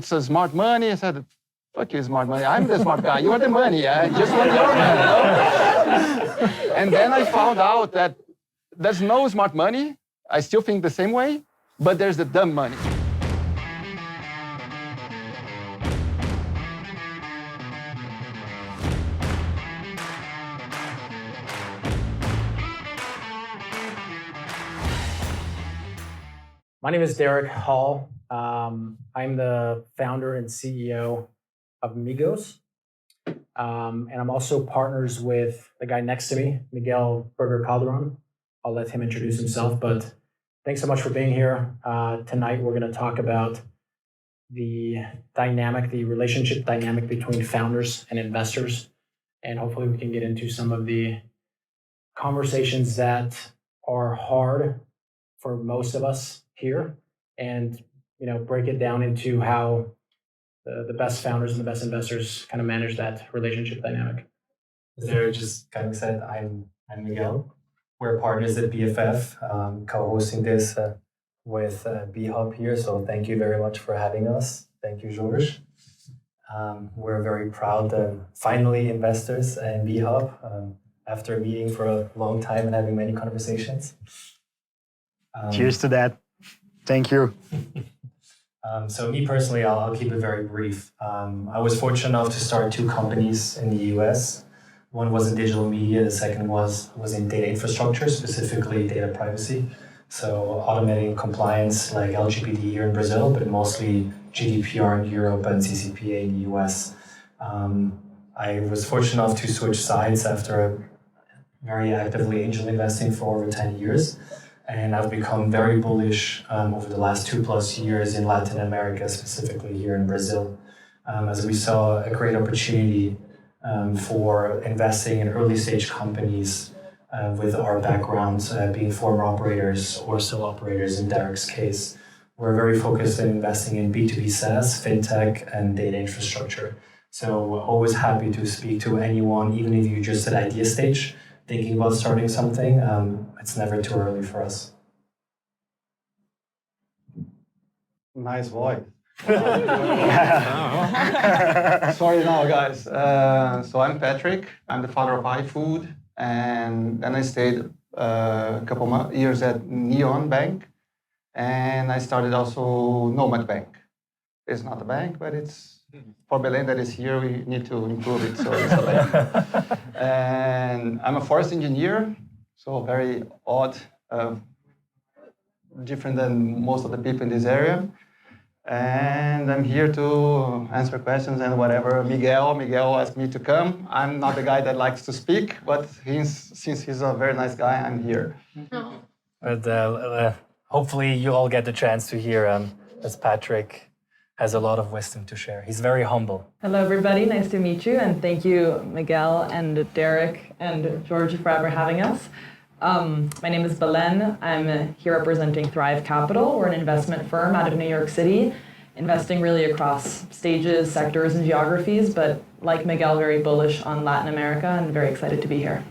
It's a smart money. I said, fuck you, smart money. I'm the smart guy. You are the money. I just want your money. No? And then I found out that there's no smart money. I still think the same way, but there's the dumb money. My name is Derek Hall. I'm the founder and CEO of Migos. And I'm also partners with the guy next to me, Miguel Burger-Calderon. I'll let him introduce himself, but thanks so much for being here. Tonight, we're going to talk about the relationship dynamic between founders and investors. And hopefully we can get into some of the conversations that are hard for most of us here, and break it down into how the best founders and the best investors kind of manage that relationship dynamic. As Derek just kind of said, I'm Miguel. We're partners at BFF, co-hosting this with BHub here. So thank you very much for having us. Thank you, Jorge. We're very proud finally investors in BHub after meeting for a long time and having many conversations. Cheers to that. Thank you. So me personally, I'll keep it very brief. I was fortunate enough to start 2 companies in the US. One was in digital media, the second was in data infrastructure, specifically data privacy. So automating compliance like LGBT here in Brazil, but mostly GDPR in Europe and CCPA in the US. I was fortunate enough to switch sides after very actively angel investing for over 10 years. And I've become very bullish over the last 2+ years in Latin America, specifically here in Brazil, as we saw a great opportunity for investing in early stage companies with our backgrounds, being former operators or still operators in Derek's case. We're very focused on investing in B2B SaaS, fintech, and data infrastructure. So we're always happy to speak to anyone, even if you're just at idea stage, thinking about starting something. It's never too early for us. Nice voice. Sorry now, guys. So I'm Patrick. I'm the founder of Ifood. And then I stayed a couple years at Neon Bank. And I started also Nomad Bank. It's not a bank, but it's for Belen that is here, we need to improve it, so it's a bank. And I'm a forest engineer, so very odd, different than most of the people in this area. And I'm here to answer questions and whatever. Miguel asked me to come. I'm not the guy that likes to speak, but since he's a very nice guy, I'm here. But hopefully you all get the chance to hear as Patrick has a lot of wisdom to share. He's very humble. Hello, everybody. Nice to meet you. And thank you, Miguel and Derek and Jorge for ever having us. My name is Belen. I'm here representing Thrive Capital. We're an investment firm out of New York City, investing really across stages, sectors, and geographies, but like Miguel, very bullish on Latin America and very excited to be here.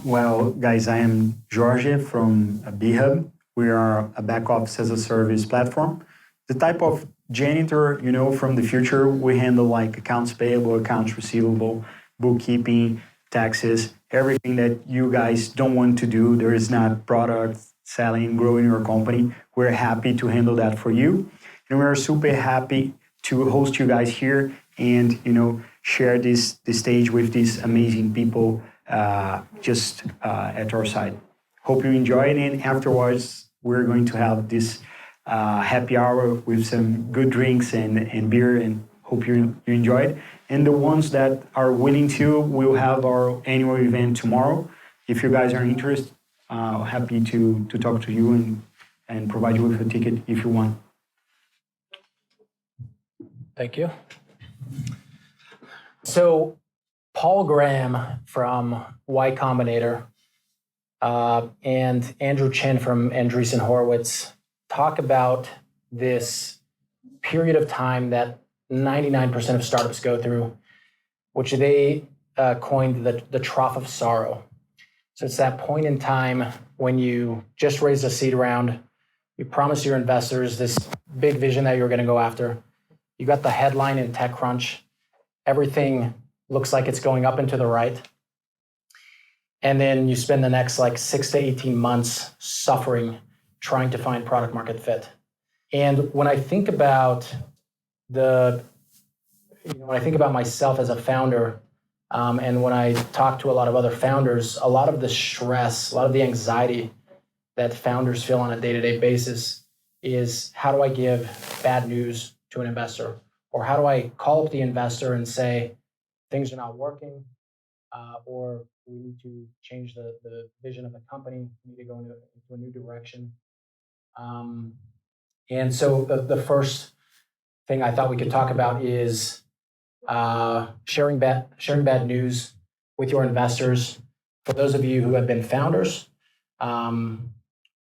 Well, guys, I am Jorge from BHub. We are a back office as a service platform. The type of janitor, from the future, we handle like accounts payable, accounts receivable, bookkeeping, taxes, everything that you guys don't want to do. There is not product selling, growing your company. We're happy to handle that for you. And we're super happy to host you guys here and, share this stage with these amazing people just at our side. Hope you enjoy it, and afterwards we're going to have this happy hour with some good drinks and beer, and hope you enjoy it. And the ones that are willing to, we'll have our annual event tomorrow. If you guys are interested, happy to talk to you and provide you with a ticket if you want. Thank you. So Paul Graham from Y Combinator and Andrew Chen from Andreessen Horowitz talk about this period of time that 99% of startups go through, which they coined the trough of sorrow. So it's that point in time when you just raised a seed round, You promised your investors this big vision that you're going to go after. You got the headline in TechCrunch. Everything looks like it's going up and to the right. And then you spend the next like 6 to 18 months suffering, trying to find product market fit. And when I think about when I think about myself as a founder, and when I talk to a lot of other founders, a lot of the stress, a lot of the anxiety that founders feel on a day-to-day basis is, how do I give bad news to an investor? Or how do I call up the investor and say, things are not working, or we need to change the vision of the company, we need to go into a new direction. And so the first thing I thought we could talk about is sharing bad news with your investors. For those of you who have been founders,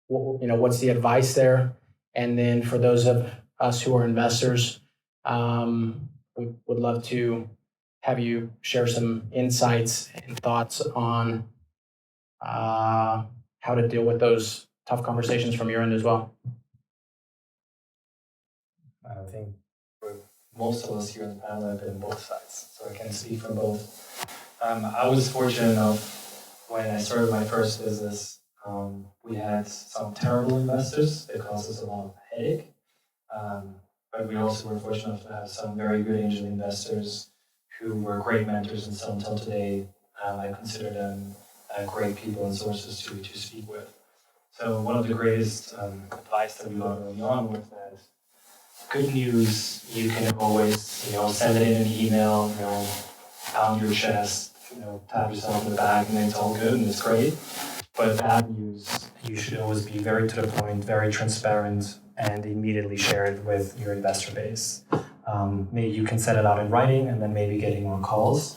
what's the advice there? And then for those of us who are investors, we would love to have you share some insights and thoughts on how to deal with those tough conversations from your end as well. I think most of us here in the panel have been on both sides, so I can speak from both. I was fortunate enough when I started my first business. We had some terrible investors that caused us a lot of headache, but we also were fortunate enough to have some very good angel investors who were great mentors, and still until today, I consider them great people and sources to speak with. So one of the greatest advice that we got early on was that good news, you can always, send it in an email, pound your chest, tap yourself in the back, and then it's all good and it's great. But bad news, you should always be very to the point, very transparent, and immediately share it with your investor base. Maybe you can set it out in writing and then maybe getting more calls.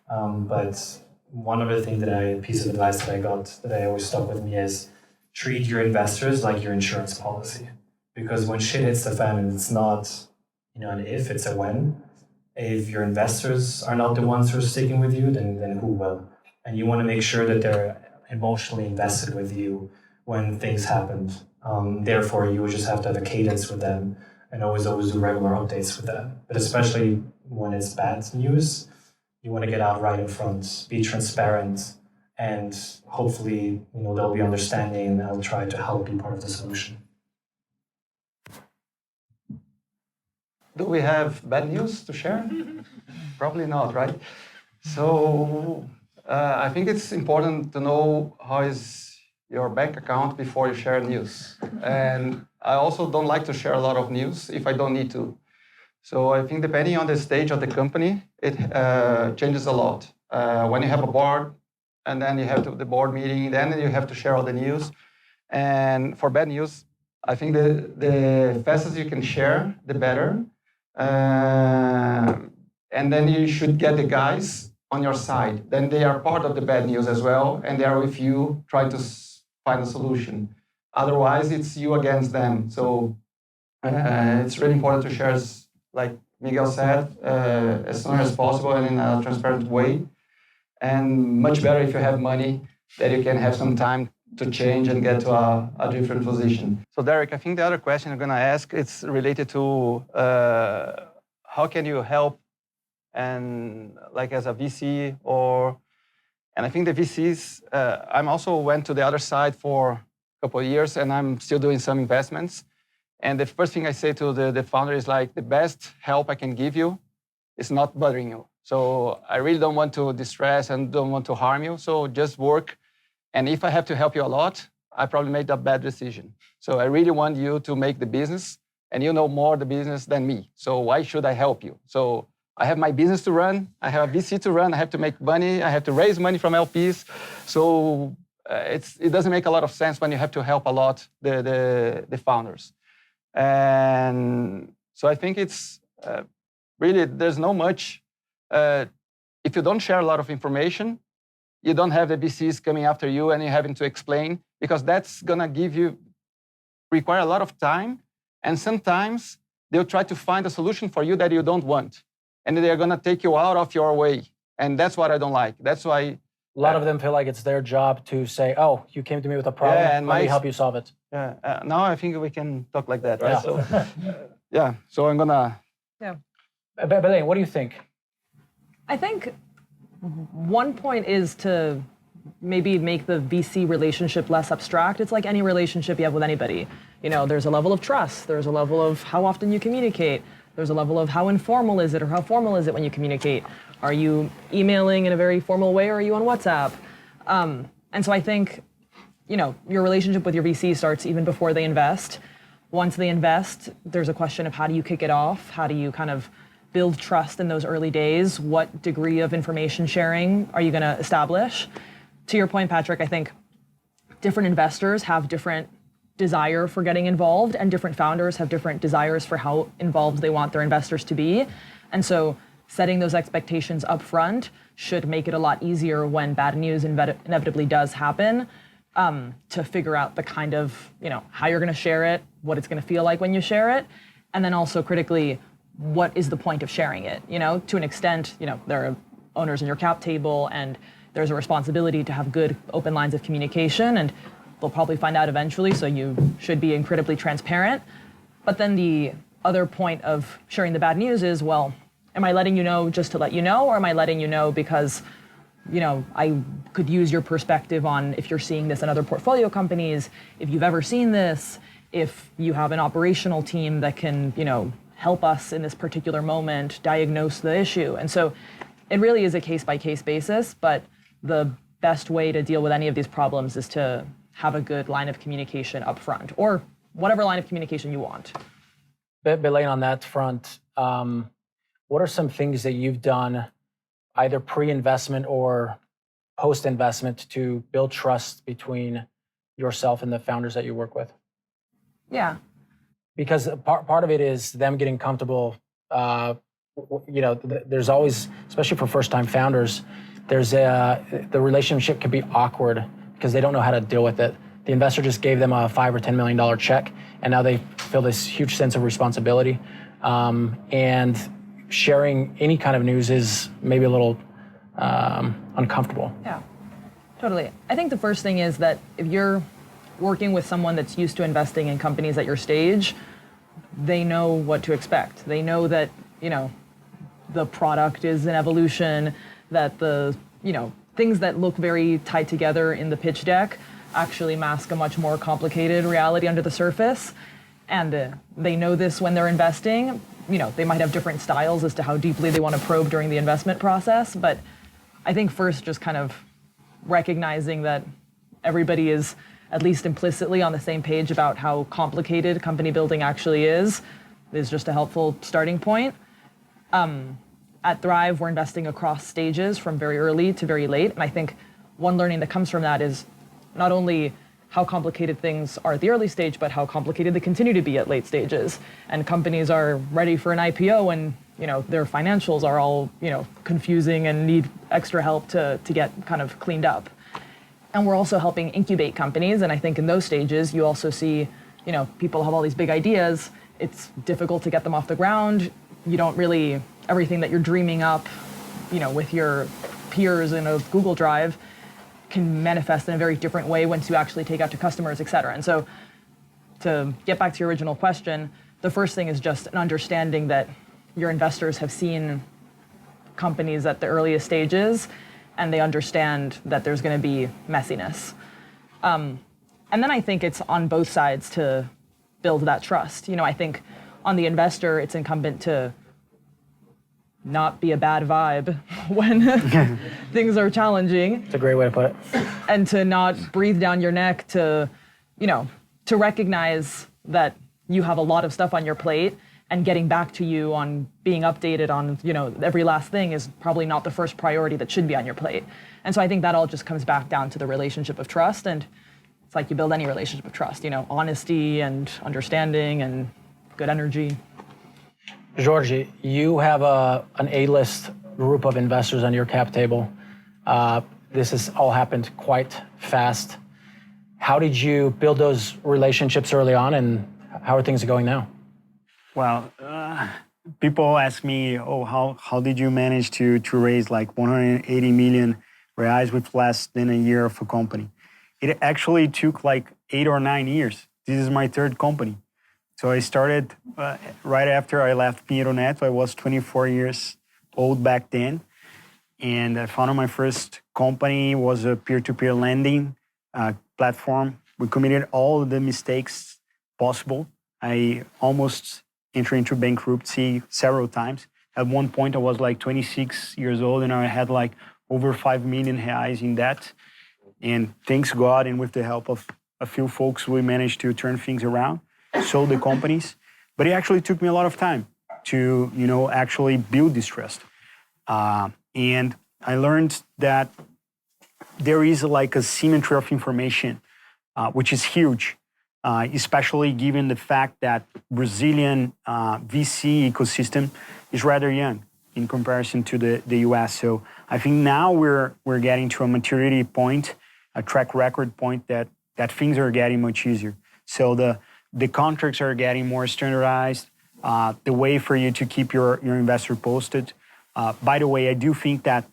But one other thing piece of advice that I got that I always stuck with me is treat your investors like your insurance policy. Because when shit hits the fan, and it's not, an if, it's a when. If your investors are not the ones who are sticking with you, then who will? And you want to make sure that they're emotionally invested with you when things happen. Therefore, you just have to have a cadence with them and always do regular updates with them. But especially when it's bad news, you want to get out right in front, be transparent, and hopefully, they'll be understanding, and I'll try to help be part of the solution. Do we have bad news to share? Probably not, right? So I think it's important to know how is your bank account before you share news. And I also don't like to share a lot of news if I don't need to. So I think depending on the stage of the company, it changes a lot. When you have a board, and then you have the board meeting, then you have to share all the news. And for bad news, I think the fastest you can share, the better. And then you should get the guys on your side. Then they are part of the bad news as well, and they are with you trying to find a solution. Otherwise, it's you against them. So it's really important to share, like Miguel said, as soon as possible and in a transparent way. And much better if you have money that you can have some time to change and get to a different position. So Derek, I think the other question I'm going to ask, it's related to how can you help, and like as a VC and I think the VCs, I'm also went to the other side for a couple of years, and I'm still doing some investments. And the first thing I say to the founder is like, the best help I can give you is not bothering you. So I really don't want to distress and don't want to harm you. So just work. And if I have to help you a lot, I probably made a bad decision. So I really want you to make the business, and you know more the business than me. So why should I help you? So I have my business to run. I have a VC to run. I have to make money. I have to raise money from LPs. So it doesn't make a lot of sense when you have to help a lot the founders. And so I think it's really, there's no much. If you don't share a lot of information, you don't have the VCs coming after you and you're having to explain, because that's going to require a lot of time. And sometimes they'll try to find a solution for you that you don't want. And they're going to take you out of your way. And that's what I don't like. That's why... A lot of them feel like it's their job to say, oh, you came to me with a problem, let me help you solve it. Yeah. Now I think we can talk like that, right? Yeah. So, yeah. So I'm gonna. Belen, what do you think? I think one point is to maybe make the VC relationship less abstract. It's like any relationship you have with anybody. You know, there's a level of trust. There's a level of how often you communicate. There's a level of how informal is it or how formal is it when you communicate. Are you emailing in a very formal way or are you on WhatsApp? And so I think, you know, your relationship with your VC starts even before they invest. Once they invest, there's a question of how do you kick it off? How do you kind of build trust in those early days? What degree of information sharing are you going to establish? To your point, Patrick, I think different investors have different desire for getting involved, and different founders have different desires for how involved they want their investors to be. And so setting those expectations up front should make it a lot easier when bad news inevitably does happen, to figure out the kind of, you know, how you're going to share it, what it's going to feel like when you share it, and then also critically, what is the point of sharing it? You know, to an extent, you know, there are owners in your cap table and there's a responsibility to have good open lines of communication, and they'll probably find out eventually, so you should be incredibly transparent. But then the other point of sharing the bad news is, well, am I letting you know just to let you know, or am I letting you know because, you know, I could use your perspective on if you're seeing this in other portfolio companies, if you've ever seen this, if you have an operational team that can, you know, help us in this particular moment, diagnose the issue. And so it really is a case-by-case basis, but the best way to deal with any of these problems is to have a good line of communication up front, or whatever line of communication you want. Belen, on that front, what are some things that you've done either pre-investment or post-investment to build trust between yourself and the founders that you work with? Yeah. Because part of it is them getting comfortable. You know, there's always, especially for first-time founders, the relationship can be awkward because they don't know how to deal with it. The investor just gave them a $5 or $10 million check, and now they feel this huge sense of responsibility. And sharing any kind of news is maybe a little uncomfortable. Yeah, totally. I think the first thing is that if you're working with someone that's used to investing in companies at your stage, they know what to expect. They know that, you know, the product is an evolution, that the, you know, things that look very tied together in the pitch deck actually mask a much more complicated reality under the surface. And they know this when they're investing. You know, they might have different styles as to how deeply they want to probe during the investment process. But I think first just kind of recognizing that everybody is at least implicitly on the same page about how complicated company building actually is just a helpful starting point. At Thrive, we're investing across stages from very early to very late. And I think one learning that comes from that is not only how complicated things are at the early stage, but how complicated they continue to be at late stages. And companies are ready for an IPO and, you know, their financials are all, you know, confusing and need extra help to get kind of cleaned up. And we're also helping incubate companies. And I think in those stages, you also see, you know, people have all these big ideas. It's difficult to get them off the ground. You don't really, everything that you're dreaming up, you know, with your peers in a Google Drive can manifest in a very different way once you actually take out to customers, et cetera. And so to get back to your original question, the first thing is just an understanding that your investors have seen companies at the earliest stages and they understand that there's going to be messiness. And then I think it's on both sides to build that trust. You know, I think on the investor, it's incumbent to not be a bad vibe when things are challenging. It's a great way to put it. And to not breathe down your neck, to, you know, to recognize that you have a lot of stuff on your plate, and getting back to you on being updated on, you know, every last thing is probably not the first priority that should be on your plate. And so I think that all just comes back down to the relationship of trust. And it's like you build any relationship of trust, you know, honesty and understanding and good energy. Jorge, you have an A-list group of investors on your cap table. This has all happened quite fast. How did you build those relationships early on, and how are things going now? Well, people ask me, oh, how did you manage to raise like 180 million reais with less than a year of a company? It actually took like 8 or 9 years. this is my third company. So I started right after I left Pinheiro Neto. I was 24 years old back then. And I founded my first company, was a peer-to-peer lending platform. We committed all the mistakes possible. I almost entered into bankruptcy several times. At one point, I was like 26 years old and I had like over 5 million reais in debt. And thanks God, and with the help of a few folks, we managed to turn things around, sold the companies. But it actually took me a lot of time to, actually build this trust. And I learned that there is like a symmetry of information, which is huge, especially given the fact that Brazilian VC ecosystem is rather young in comparison to the US. So I think now we're getting to a maturity point, a track record point that things are getting much easier. So the contracts are getting more standardized, the way for you to keep your investor posted. By the way, I do think that,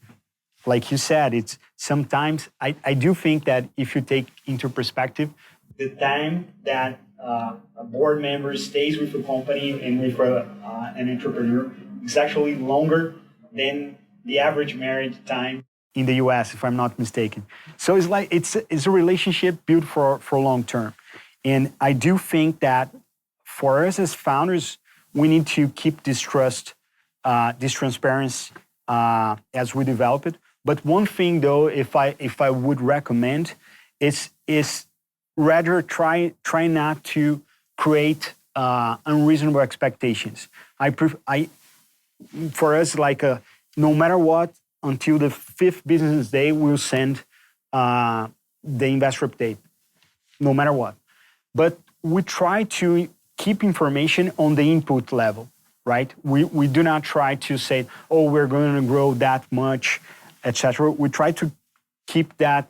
like you said, it's sometimes, I do think that if you take into perspective, the time that a board member stays with a company and with an entrepreneur is actually longer than the average marriage time in the US, if I'm not mistaken. So it's like, it's a relationship built for long term. And I do think that for us as founders, we need to keep this trust, this transparency as we develop it. But one thing though, if I would recommend, is rather try not to create unreasonable expectations. For us, like no matter what, until the 5th business day, we'll send the investor update, no matter what. But we try to keep information on the input level, right? We do not try to say, oh, we're going to grow that much, etc. We try to keep that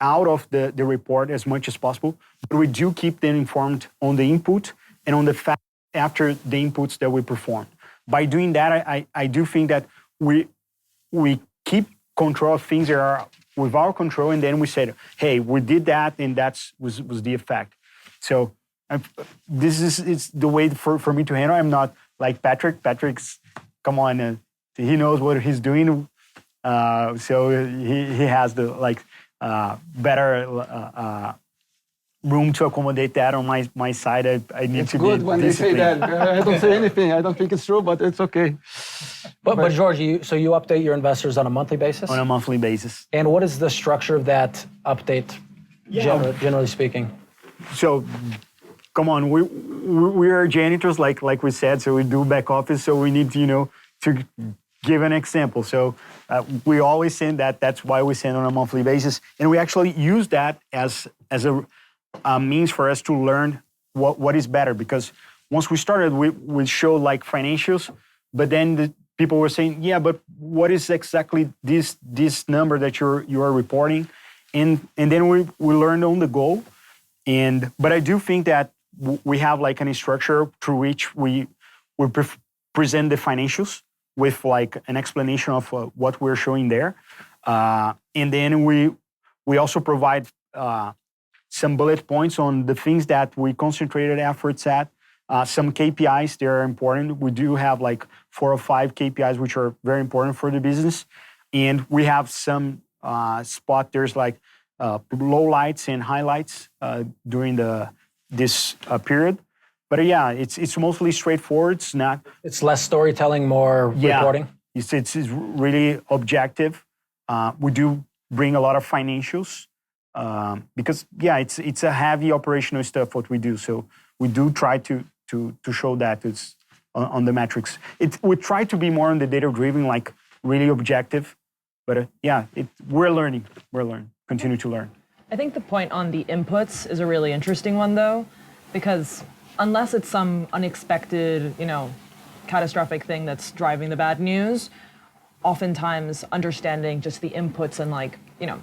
out of the report as much as possible, but we do keep them informed on the input and on the fact after the inputs that we perform. By doing that, I do think that we keep control of things that are with our control, and then we said, hey, we did that, and that was the effect. So this is the way for me to handle. I'm not like Patrick. Patrick's, come on, he knows what he's doing. So he has the better room to accommodate that on my side. I need it's to good be when they say that. I don't say anything. I don't think it's true, but it's okay. But Jorge, so you update your investors on a monthly basis? On a monthly basis. And what is the structure of that update, generally speaking? So, come on, we are janitors, like we said, so we do back office, so we need to give an example. So we always send that. That's why we send on a monthly basis, and we actually use that as a means for us to learn what is better. Because once we started, we showed like financials, but then the people were saying, yeah, but what is exactly this number that you are reporting? And then we learned on the go. But I do think that we have like a structure through which we present the financials with like an explanation of what we're showing there. And then we also provide some bullet points on the things that we concentrated efforts at. Some KPIs, they're important. We do have like 4 or 5 KPIs which are very important for the business. And we have some there's like lowlights and highlights during this period. But yeah, it's mostly straightforward. It's not. It's less storytelling, more reporting. It's really objective. We do bring a lot of financials because it's a heavy operational stuff what we do. So we do try to show that it's on the metrics. We try to be more on the data driven, like really objective. But we're learning. Continue to learn. I think the point on the inputs is a really interesting one, though, because unless it's some unexpected, catastrophic thing that's driving the bad news, oftentimes understanding just the inputs and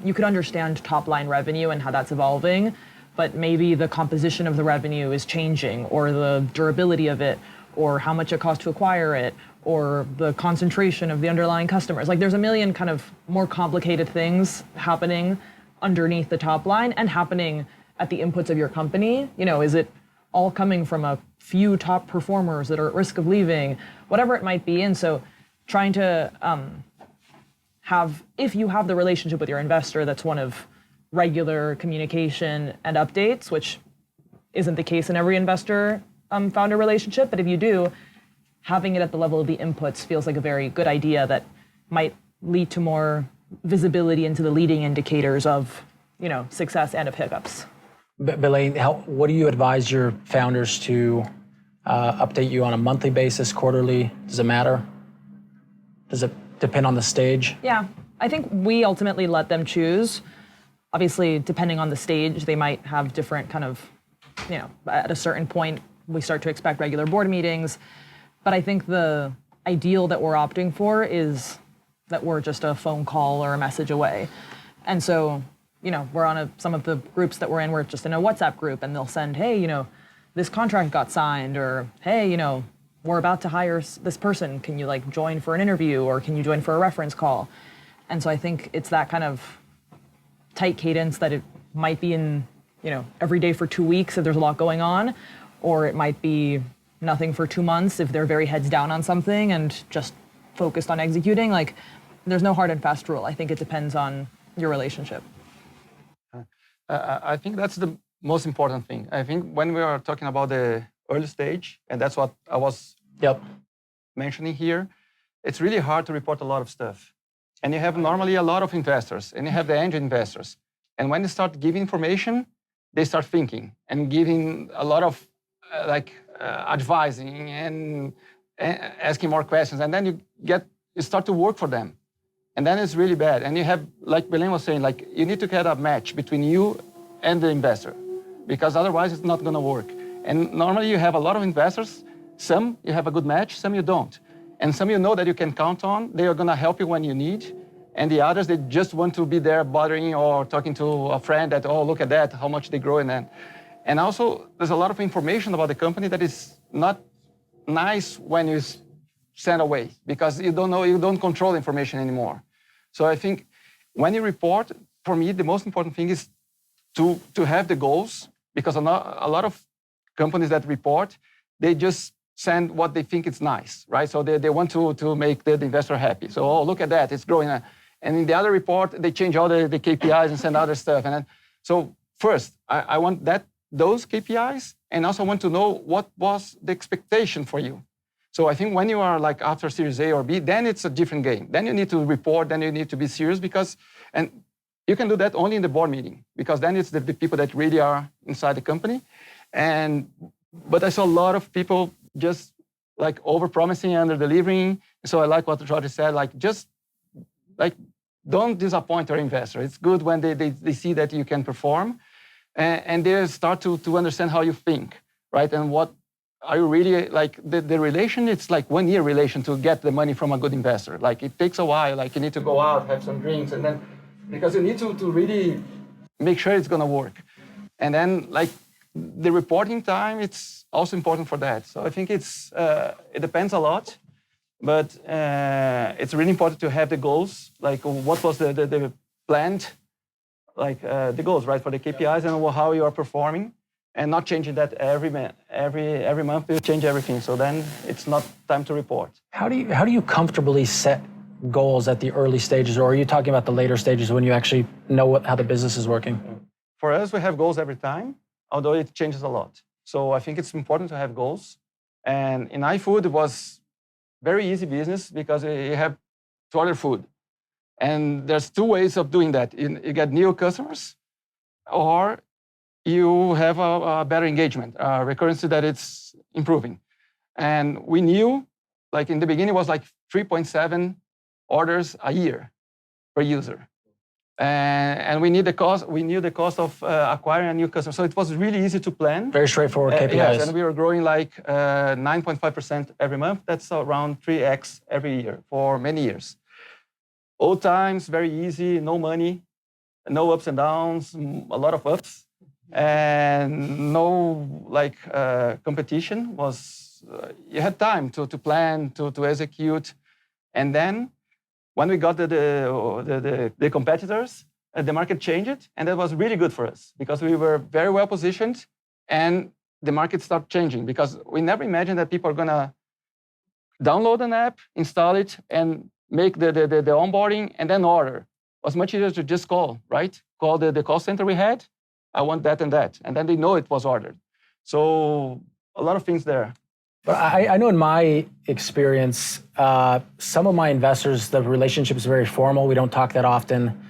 you could understand top line revenue and how that's evolving, but maybe the composition of the revenue is changing, or the durability of it, or how much it costs to acquire it, or the concentration of the underlying customers. Like there's a million kind of more complicated things happening underneath the top line and happening at the inputs of your company. Is it all coming from a few top performers that are at risk of leaving, whatever it might be. And so trying to if you have the relationship with your investor, that's one of regular communication and updates, which isn't the case in every investor founder relationship. But if you do, having it at the level of the inputs feels like a very good idea that might lead to more visibility into the leading indicators of, success and of hiccups. Belen, what do you advise your founders to update you on a monthly basis, quarterly? Does it matter? Does it depend on the stage? Yeah, I think we ultimately let them choose. Obviously, depending on the stage, they might have different kind of, at a certain point, we start to expect regular board meetings. But I think the ideal that we're opting for is that we're just a phone call or a message away. And so, we're on some of the groups that we're in, we're just in a WhatsApp group, and they'll send, hey, this contract got signed, or hey, we're about to hire this person. Can you join for an interview, or can you join for a reference call? And so I think it's that kind of tight cadence that it might be in, every day for 2 weeks if there's a lot going on, or it might be nothing for 2 months if they're very heads down on something and just focused on executing. There's no hard and fast rule. I think it depends on your relationship. I think that's the most important thing. I think when we are talking about the early stage, and that's what I was mentioning here, it's really hard to report a lot of stuff. And you have normally a lot of investors, and you have the angel investors. And when they start giving information, they start thinking and giving a lot of advising and asking more questions. And then you start to work for them. And then it's really bad. And you have, like Belen was saying, you need to get a match between you and the investor, because otherwise it's not going to work. And normally you have a lot of investors. Some you have a good match, some you don't. And some you know that you can count on. They are going to help you when you need. And the others, they just want to be there bothering or talking to a friend that, oh, look at that, how much they grow in that. And also, there's a lot of information about the company that is not nice when you send away, because you don't know, you don't control the information anymore. So I think when you report, for me, the most important thing is to have the goals, because a lot of companies that report, they just send what they think is nice, right? So they want to make the investor happy. So, oh, look at that, it's growing. And in the other report, they change all the KPIs and send other stuff. And then, so first, I want those KPIs, and also want to know what was the expectation for you. So I think when you are after Series A or B, then it's a different game. Then you need to report, then you need to be serious, and you can do that only in the board meeting, because then it's the people that really are inside the company. But I saw a lot of people just over-promising and under-delivering. So I like what Jorge said, don't disappoint your investor. It's good when they see that you can perform, and they start to understand how you think, right? And what are you really, the relation, it's 1 year relation to get the money from a good investor. It takes a while, you need to go out, have some drinks, and then, because you need to really make sure it's gonna work. And then the reporting time, it's also important for that. So I think it depends a lot, but it's really important to have the goals, what was the planned, the goals, right, for the KPIs and how you are performing, and not changing that every month. You change everything, so then it's not time to report. How do you comfortably set goals at the early stages, or are you talking about the later stages when you actually know how the business is working? For us, we have goals every time, although it changes a lot. So I think it's important to have goals. And in iFood, it was very easy business because you have to order food. And there's 2 ways of doing that. You get new customers, or you have a better engagement, recurrency that it's improving. And we knew, in the beginning, it was 3.7 orders a year per user. And we knew the cost of acquiring a new customer. So it was really easy to plan. Very straightforward KPIs. Yes, and we were growing 9.5% every month. That's around 3x every year for many years. Old times, very easy, no money, no ups and downs, a lot of ups, and no competition. You had time to plan, to execute, and then when we got the competitors, the market changed, and that was really good for us because we were very well positioned, and the market started changing because we never imagined that people are going to download an app, install it, and make the onboarding and then order. It was much easier to just call, right? Call the call center we had. I want that and that. And then they know it was ordered. So a lot of things there. But I know in my experience, some of my investors, the relationship is very formal. We don't talk that often.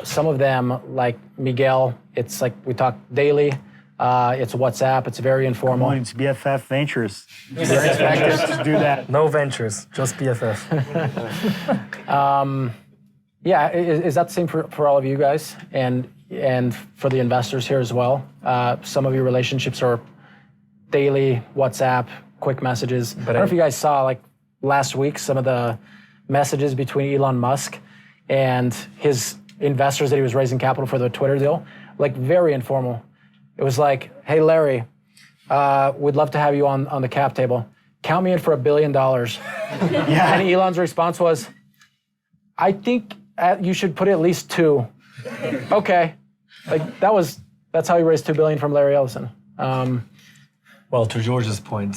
Some of them, like Miguel, it's like we talk daily. It's WhatsApp. It's very informal. Come on, it's BFF Ventures. You're expected to do that. No ventures, just BFF. Yeah, is that the same for all of you guys and for the investors here as well? Some of your relationships are daily, WhatsApp, quick messages. But I don't know if you guys saw, like, last week, some of the messages between Elon Musk and his investors that he was raising capital for the Twitter deal, like, very informal. It was like, hey, Larry, we'd love to have you on the cap table. Count me in for $1 billion. Yeah. And Elon's response was, I think you should put at least 2. Okay. Like, that's how he raised $2 billion from Larry Ellison. Well, to George's point,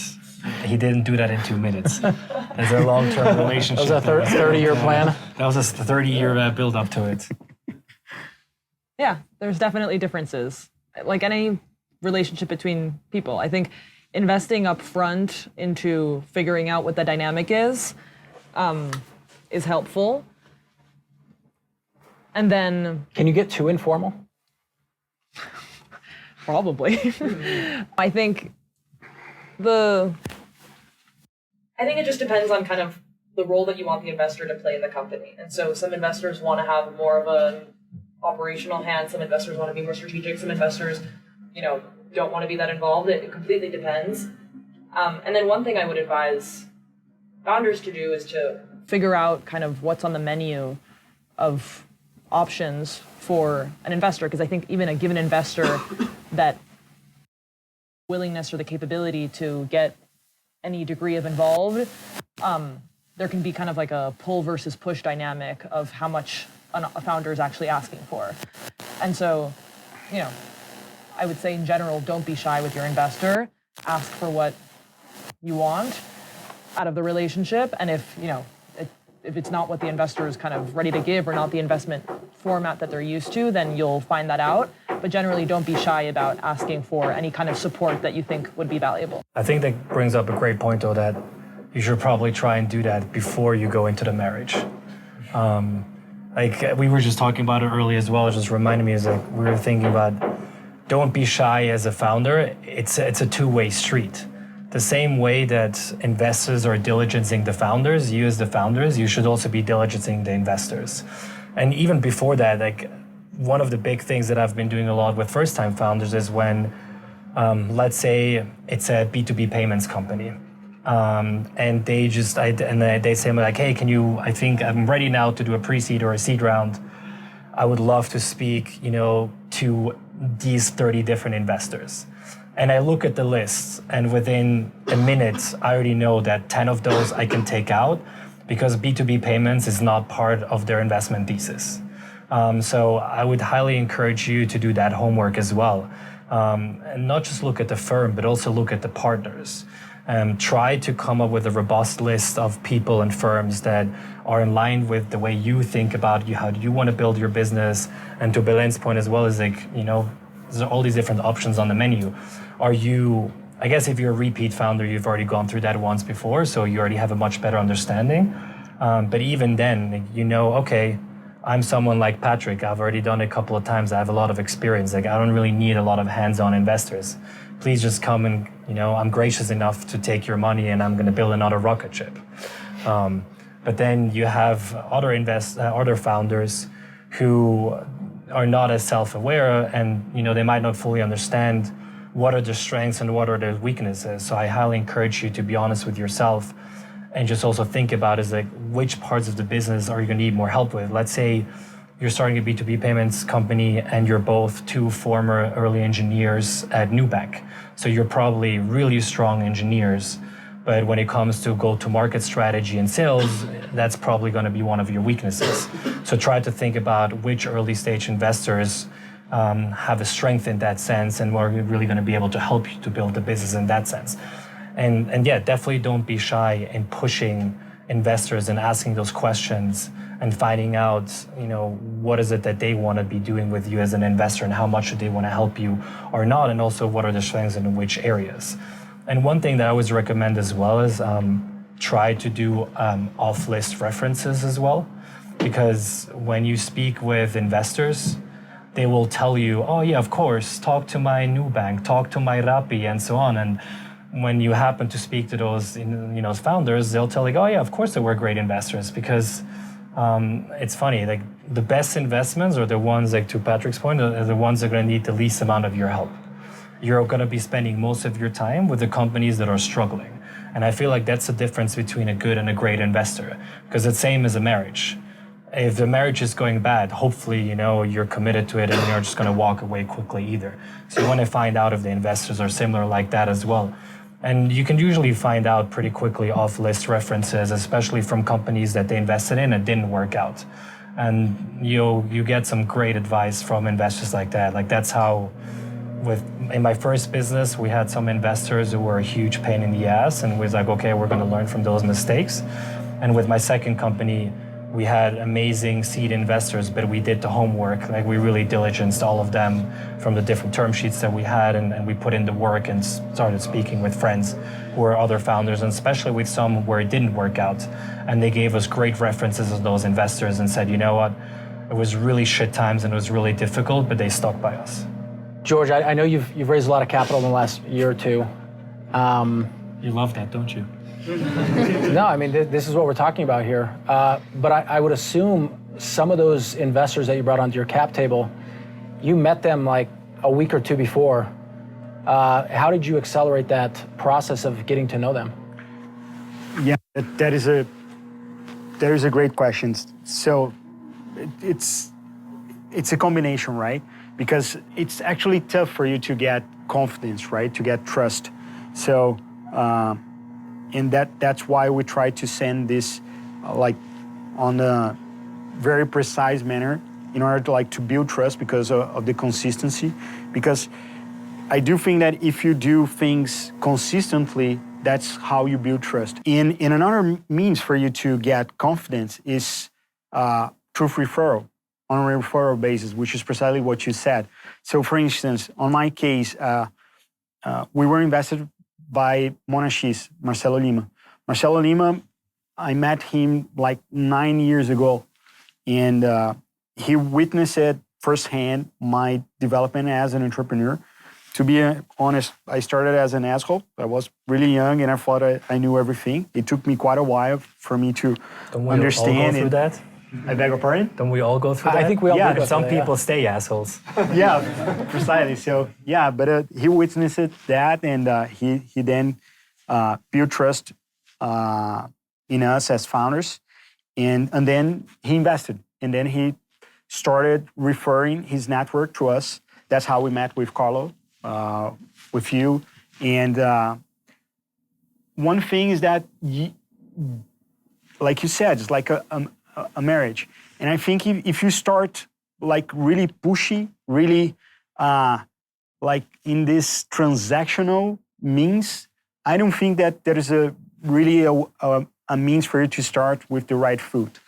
he didn't do that in 2 minutes. It's a long-term relationship. That was a 30-year plan? That was a 30-year build-up to it. Yeah, there's definitely differences. Like any relationship between people. I think investing up front into figuring out what the dynamic is helpful. And then... Can you get too informal? Probably. I think it just depends on kind of the role that you want the investor to play in the company. And so some investors want to have more of an operational hand, some investors want to be more strategic, some investors, don't want to be that involved. It completely depends. And then one thing I would advise founders to do is to figure out kind of what's on the menu of options for an investor, because I think even a given investor that willingness or the capability to get any degree of involved, there can be kind of like a pull versus push dynamic of how much a founder is actually asking for. And so, I would say in general, don't be shy with your investor. Ask for what you want out of the relationship. And if it's not what the investor is kind of ready to give or not the investment format that they're used to, then you'll find that out. But generally, don't be shy about asking for any kind of support that you think would be valuable. I think that brings up a great point, though, that you should probably try and do that before you go into the marriage. Like we were just talking about it earlier as well. It just reminded me, is like we were thinking about, don't be shy as a founder. It's a two-way street. The same way that investors are diligencing the founders, you as the founders, you should also be diligencing the investors. And even before that, like one of the big things that I've been doing a lot with first-time founders is when, let's say it's a B2B payments company. And they say like, hey, I think I'm ready now to do a pre-seed or a seed round. I would love to speak, to these 30 different investors. And I look at the list, and within a minute, I already know that 10 of those I can take out because B2B payments is not part of their investment thesis. So I would highly encourage you to do that homework as well. And not just look at the firm, but also look at the partners. Try to come up with a robust list of people and firms that are in line with the way you think about how do you want to build your business. And to Belen's point as well, is like, there's all these different options on the menu. I guess if you're a repeat founder, you've already gone through that once before, so you already have a much better understanding. But even then, okay, I'm someone like Patrick. I've already done it a couple of times. I have a lot of experience. Like, I don't really need a lot of hands-on investors. Please just come and, I'm gracious enough to take your money and I'm going to build another rocket ship. But then you have other founders who are not as self-aware and, they might not fully understand what are their strengths and what are their weaknesses. So I highly encourage you to be honest with yourself and just also think about is like, which parts of the business are you going to need more help with? Let's say you're starting a B2B payments company and you're both 2 former early engineers at Nubank. So you're probably really strong engineers, but when it comes to go-to-market strategy and sales, that's probably going to be one of your weaknesses. So try to think about which early stage investors have a strength in that sense, and we're really going to be able to help you to build the business in that sense. And yeah, definitely don't be shy in pushing investors and asking those questions and finding out, what is it that they want to be doing with you as an investor and how much do they want to help you or not, and also what are the strengths and in which areas. And one thing that I always recommend as well is try to do off-list references as well, because when you speak with investors, they will tell you, oh yeah, of course, talk to my Nubank, talk to my Rappi, and so on. And when you happen to speak to those founders, they'll tell you, oh yeah, of course they were great investors, because it's funny, like the best investments are the ones, like to Patrick's point, are the ones that are going to need the least amount of your help. You're going to be spending most of your time with the companies that are struggling. And I feel like that's the difference between a good and a great investor, because it's the same as a marriage. If the marriage is going bad, hopefully, you're committed to it and you're just going to walk away quickly either. So you want to find out if the investors are similar like that as well. And you can usually find out pretty quickly off-list references, especially from companies that they invested in and didn't work out. And you get some great advice from investors like that. Like that's how, in my first business, we had some investors who were a huge pain in the ass, and we was like, okay, we're going to learn from those mistakes. And with my second company, we had amazing seed investors, but we did the homework. Like we really diligenced all of them from the different term sheets that we had, and we put in the work and started speaking with friends who were other founders, and especially with some where it didn't work out. And they gave us great references of those investors and said, you know what, it was really shit times and it was really difficult, but they stuck by us. George, I know you've raised a lot of capital in the last year or two. You love that, don't you? No, I mean, this is what we're talking about here. But I would assume some of those investors that you brought onto your cap table, you met them like a week or two before. How did you accelerate that process of getting to know them? Yeah, that is a great question. So it's a combination, right? Because it's actually tough for you to get confidence, right? To get trust. So, and that's why we try to send this like on a very precise manner in order to to build trust because of the consistency. Because I do think that if you do things consistently, that's how you build trust. In another means for you to get confidence is through referral, on a referral basis, which is precisely what you said. So for instance, on my case, we were invested by Monachis, Marcelo Lima. Marcelo Lima, I met him like 9 years ago, and he witnessed it firsthand, my development as an entrepreneur. To be honest, I started as an asshole. I was really young, and I thought I knew everything. It took me quite a while for me to understand. All go through that? I beg your pardon? Don't we all go through that? I think we all do. Some people stay assholes. Yeah, precisely. So yeah, but he witnessed that, and he then built trust in us as founders, and then he invested, and then he started referring his network to us. That's how we met with Carlo, with you, and one thing is that, like you said, it's like a marriage. And I think if you start like really pushy, really like in this transactional means, I don't think that there is really a means for you to start with the right foot.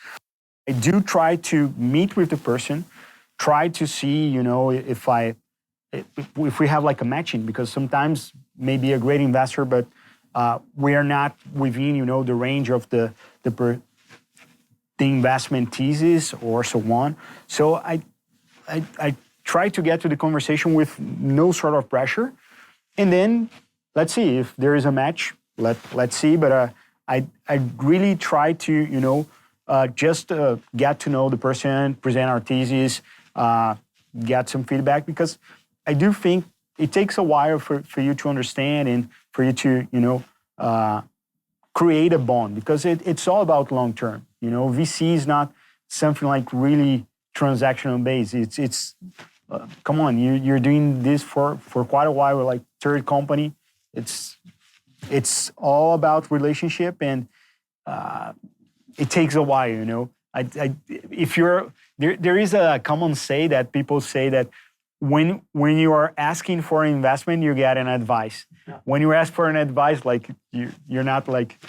I do try to meet with the person, try to see, if we have like a matching, because sometimes maybe a great investor, but we are not within, the range of the investment thesis or so on. So I try to get to the conversation with no sort of pressure, and then let's see if there is a match. Let's see. But I really try to just get to know the person, present our thesis, get some feedback, because I do think it takes a while for you to understand and for you to create a bond, because it's all about long term. VC is not something like really transactional based. It's come on, you're doing this for quite a while. We're like third company. It's all about relationship, and it takes a while. If you're there is a common say that people say that when you are asking for an investment, you get an advice. Yeah. When you ask for an advice, like you're not like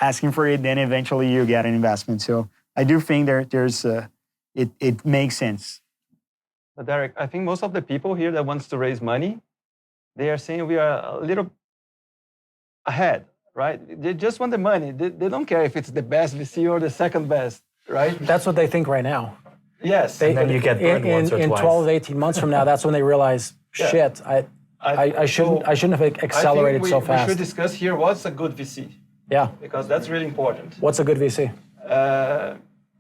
asking for it, then eventually you get an investment. So I do think there's it makes sense. But Derek, I think most of the people here that wants to raise money, they are saying we are a little ahead, right? They just want the money. They don't care if it's the best VC or the second best, right? That's what they think right now. Yes. And then you get burned once or in twice. 12, 18 months from now, that's when they realize, shit, I shouldn't have accelerated so We fast. should discuss here what's a good VC, Yeah. because that's really important. What's a good VC?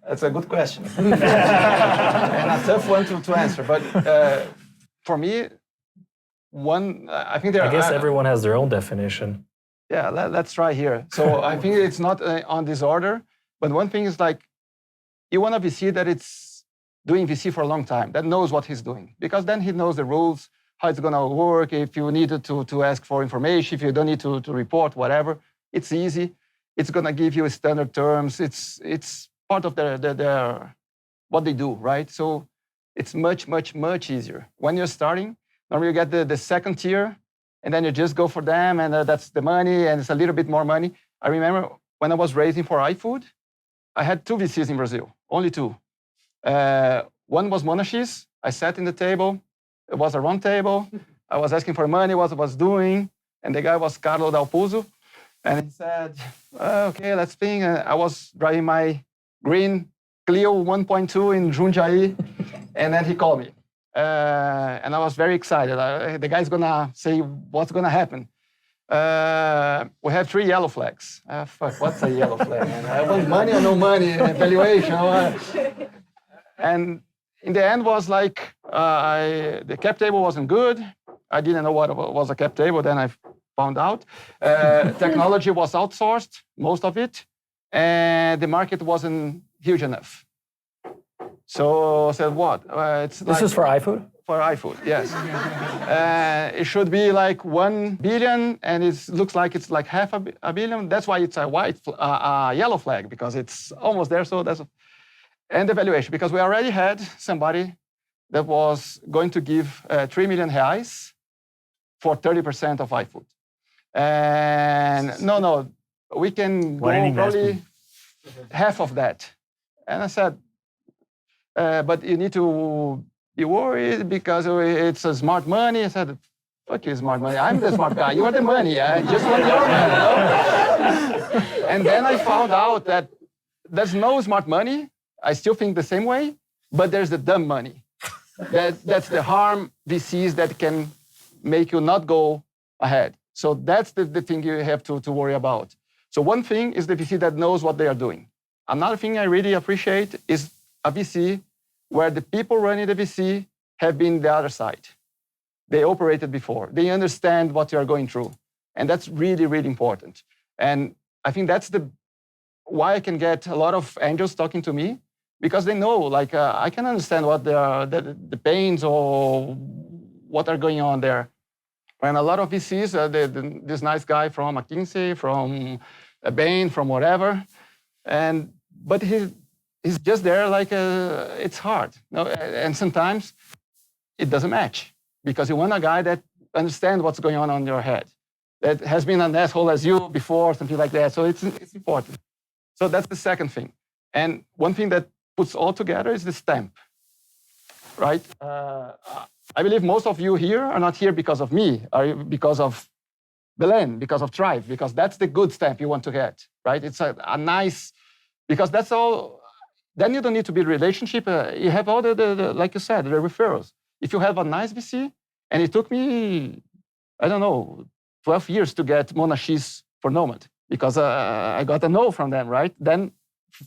That's a good question. And a tough one to answer. But for me, I think there I are... guess everyone has their own definition. Yeah, let's try here. So I think it's not on this order, but one thing is like, you want a VC that it's doing VC for a long time, that knows what he's doing, because then he knows the rules, how it's going to work, if you need to ask for information, if you don't need to report, whatever, it's easy. It's going to give you standard terms. It's part of their what they do, right? So it's much, much, much easier. When you're starting, normally you get the second tier, and then you just go for them, and that's the money, and it's a little bit more money. I remember when I was raising for Ifood, I had 2 VCs in Brazil, only 2. One was Monashis. I sat in the table. It was a round table. I was asking for money, what I was doing, and the guy was Carlo Dalpuzo. And he said, okay, let's think. I was driving my green Clio 1.2 in Jundiaí, and then he called me. And I was very excited. The guy's gonna say what's gonna happen. We have 3 yellow flags. Fuck, what's a yellow flag? I want money or no money, valuation. And in the end was like, the cap table wasn't good. I didn't know what was a cap table, then I found out. Technology was outsourced, most of it, and the market wasn't huge enough. So I said, what? This is for Ifood? For Ifood, yes. It should be like 1 billion, and it looks like it's like half a billion. That's why it's a yellow flag, because it's almost there. So that's... And the valuation, because we already had somebody that was going to give 3 million reais for 30% of Ifood. And no, we can go probably half of that. And I said, but you need to be worried because it's a smart money. I said, fuck you, smart money. I'm the smart guy. You are the money. I just want your money. No? And then I found out that there's no smart money. I still think the same way, but there's the dumb money. That's the harm VCs that can make you not go ahead. So that's the thing you have to worry about. So one thing is the VC that knows what they are doing. Another thing I really appreciate is a VC where the people running the VC have been the other side. They operated before. They understand what you are going through. And that's really, really important. And I think that's why I can get a lot of angels talking to me, because they know, like, I can understand what the pains or what are going on there. And a lot of VCs, this nice guy from McKinsey, from Bain, from whatever, but he's just there like it's hard. No? And sometimes it doesn't match, because you want a guy that understands what's going on your head, that has been an asshole as you before, something like that. So it's important. So that's the second thing. And one thing that puts all together is the stamp, right? I believe most of you here are not here because of me, or because of Belen, because of Thrive, because that's the good stamp you want to get, right? It's a nice, because that's all, then you don't need to build relationship. You have all the like you said, the referrals. If you have a nice VC, and it took me, I don't know, 12 years to get Monashis for Nomad, because I got a no from them, right? Then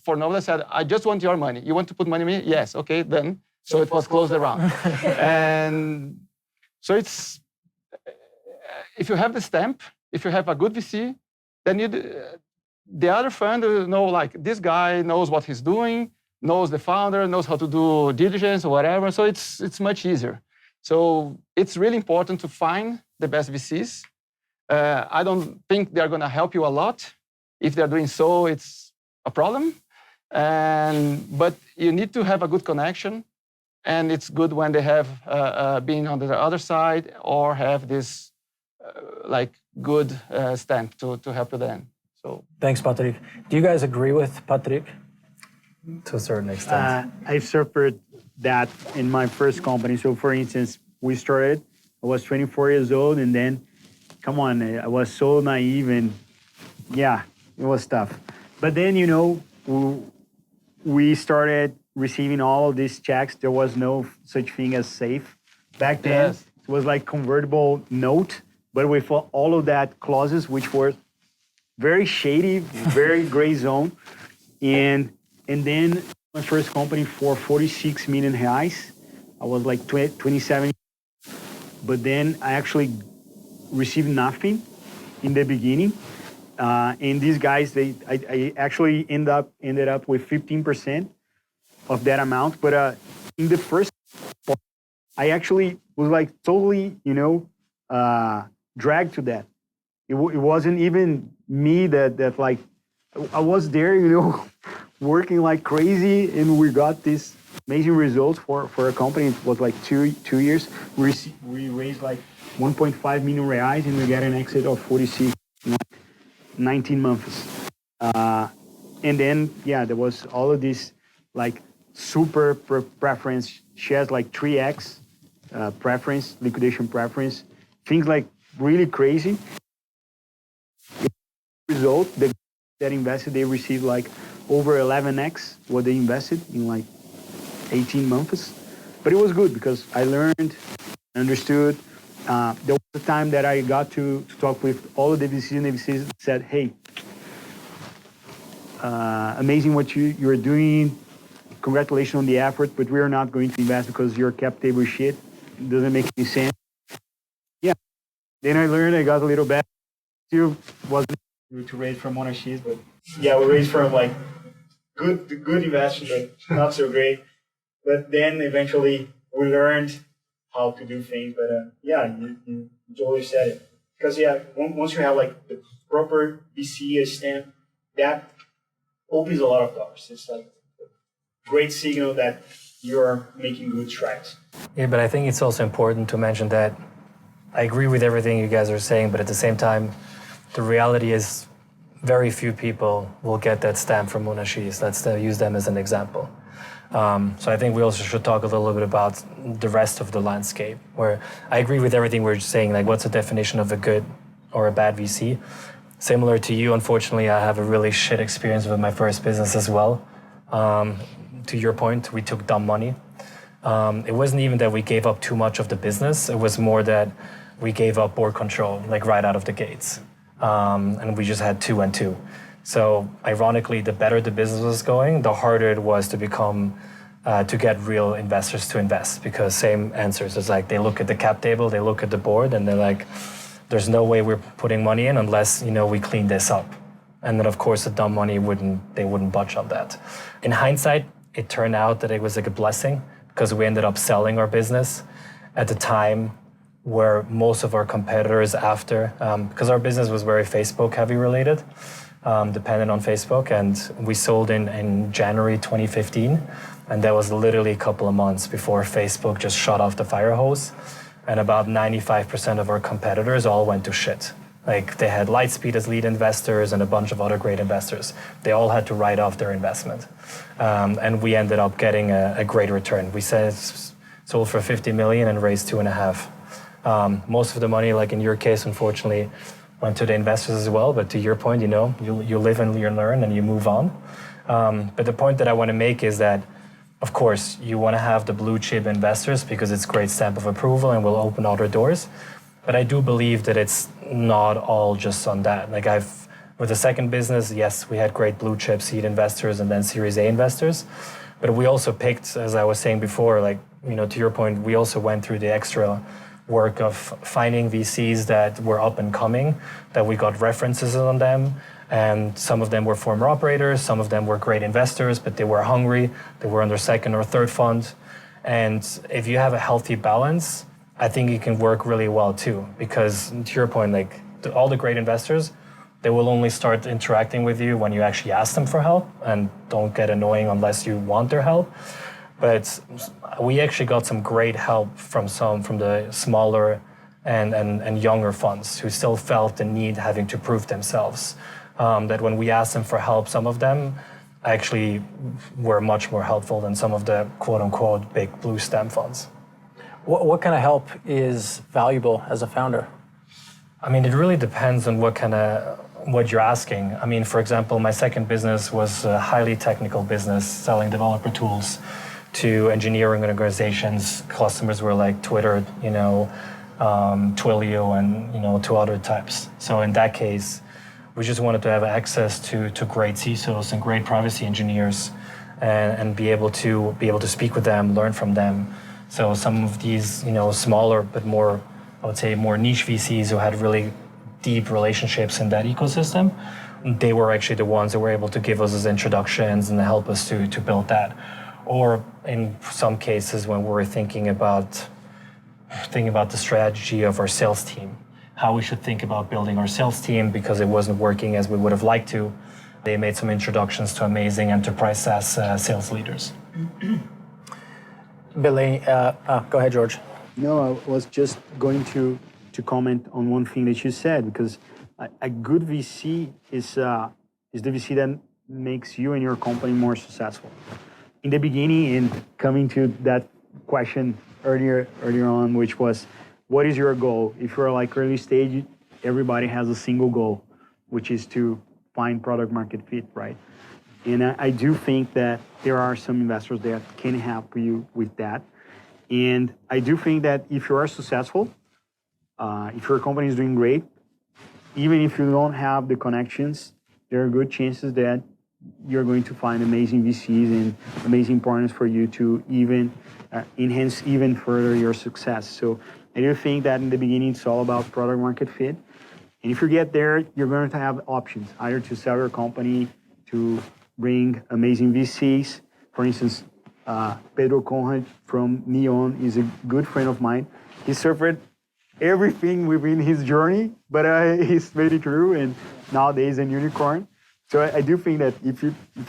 for Nomad, I said, I just want your money. You want to put money in me? Yes, okay, then. So it was closed around. And so it's, if you have the stamp, if you have a good VC, then the other fund know, like, this guy knows what he's doing, knows the founder, knows how to do diligence or whatever. So it's much easier. So it's really important to find the best VCs. I don't think they're going to help you a lot. If they're doing so, it's a problem. But you need to have a good connection. And it's good when they have been on the other side or have this like good stamp to help you then. So Thanks, Patrick. Do you guys agree with Patrick? To a certain extent. I suffered that in my first company. So for instance, we started, I was 24 years old, and then, come on, I was so naive, and yeah, it was tough. But then, you know, we started receiving all of these checks. There was no such thing as safe. Back then, Yes. it was like convertible note, but with all of that clauses, which were very shady, very gray zone. And then my first company for 46 million reais. I was like 27. But then I actually received nothing in the beginning. And these guys, I actually ended up with 15% of that amount. But in the first part, I actually was like totally, you know, dragged to that. It wasn't even me that like, I was there, you know, working like crazy, and we got this amazing results for a company. It was like two years. We raised like 1.5 million reais, and we got an exit of 46 in like 19 months. And then, yeah, there was all of this like super preference shares, like 3x preference, liquidation preference, things like really crazy. Result, that invested, they received like over 11x what they invested in like 18 months. But it was good because I learned, understood. There was a time that I got to talk with all of the VCs, and the VCs said, hey, amazing what you're doing. Congratulations on the effort, but we are not going to invest because your cap table shit. It doesn't make any sense. Yeah. Then I learned, I got a little better. Still wasn't to raise from monoshis, but yeah, we raised from like good investors, but not so great. But then eventually we learned how to do things. But yeah, you totally said it. Because yeah, once you have like the proper VC stamp, that opens a lot of doors. It's like a great signal that you're making good strides. Yeah, but I think it's also important to mention that I agree with everything you guys are saying, but at the same time, the reality is very few people will get that stamp from Monashis. Let's use them as an example. So I think we also should talk a little bit about the rest of the landscape, where I agree with everything we're saying, like what's the definition of a good or a bad VC? Similar to you, unfortunately, I have a really shit experience with my first business as well. To your point, we took dumb money. It wasn't even that we gave up too much of the business. It was more that we gave up board control, like right out of the gates. And we just had 2 and 2. So ironically, the better the business was going, the harder it was to become, to get real investors to invest, because same answers. It's like they look at the cap table, they look at the board, and they're like, there's no way we're putting money in unless, you know, we clean this up. And then of course the dumb money they wouldn't budge on that. In hindsight, it turned out that it was like a blessing, because we ended up selling our business at the time where most of our competitors after, because our business was very Facebook heavy related, dependent on Facebook, and we sold in January 2015, and that was literally a couple of months before Facebook just shut off the fire hose, and about 95% of our competitors all went to shit. Like they had Lightspeed as lead investors and a bunch of other great investors. They all had to write off their investment, and we ended up getting a great return. We sold for 50 million and raised 2.5. Most of the money, like in your case, unfortunately, went to the investors as well. But to your point, you know, you live and you learn and you move on. But the point that I want to make is that, of course, you want to have the blue chip investors because it's great stamp of approval and will open other doors. But I do believe that it's not all just on that. Like with the second business, yes, we had great blue chip seed investors and then Series A investors. But we also picked, as I was saying before, like, you know, to your point, we also went through the extra work of finding VCs that were up and coming, that we got references on them. And some of them were former operators, some of them were great investors, but they were hungry. They were on their second or third fund. And if you have a healthy balance, I think it can work really well too. Because to your point, like all the great investors, they will only start interacting with you when you actually ask them for help, and don't get annoying unless you want their help. But we actually got some great help from the smaller and younger funds who still felt the need having to prove themselves. That when we asked them for help, some of them actually were much more helpful than some of the quote-unquote big blue stem funds. What kind of help is valuable as a founder? I mean, it really depends on what you're asking. I mean, for example, my second business was a highly technical business selling developer tools to engineering organizations. Customers were like Twitter, Twilio, and two other types. So in that case, we just wanted to have access to great CISOs and great privacy engineers, and be able to speak with them, learn from them. So some of these, smaller but more, I would say, more niche VCs who had really deep relationships in that ecosystem, they were actually the ones that were able to give us those introductions and help us to build that. Or in some cases when we were thinking about the strategy of our sales team, how we should think about building our sales team because it wasn't working as we would have liked to, they made some introductions to amazing enterprise SaaS sales leaders. Billy, go ahead, George. No, I was just going to comment on one thing that you said, because a good VC is the VC that makes you and your company more successful. In the beginning, and coming to that question earlier on, which was, what is your goal? If you're like early stage, everybody has a single goal, which is to find product market fit, right? And I do think that there are some investors that can help you with that. And I do think that if you are successful, if your company is doing great, even if you don't have the connections, there are good chances that you're going to find amazing VCs and amazing partners for you to even enhance even further your success. So I do think that in the beginning, it's all about product market fit. And if you get there, you're going to have options, either to sell your company, to bring amazing VCs. For instance, Pedro Conrad from Neon is a good friend of mine. He suffered everything within his journey, but he's made it through, and nowadays a unicorn. So I do think that if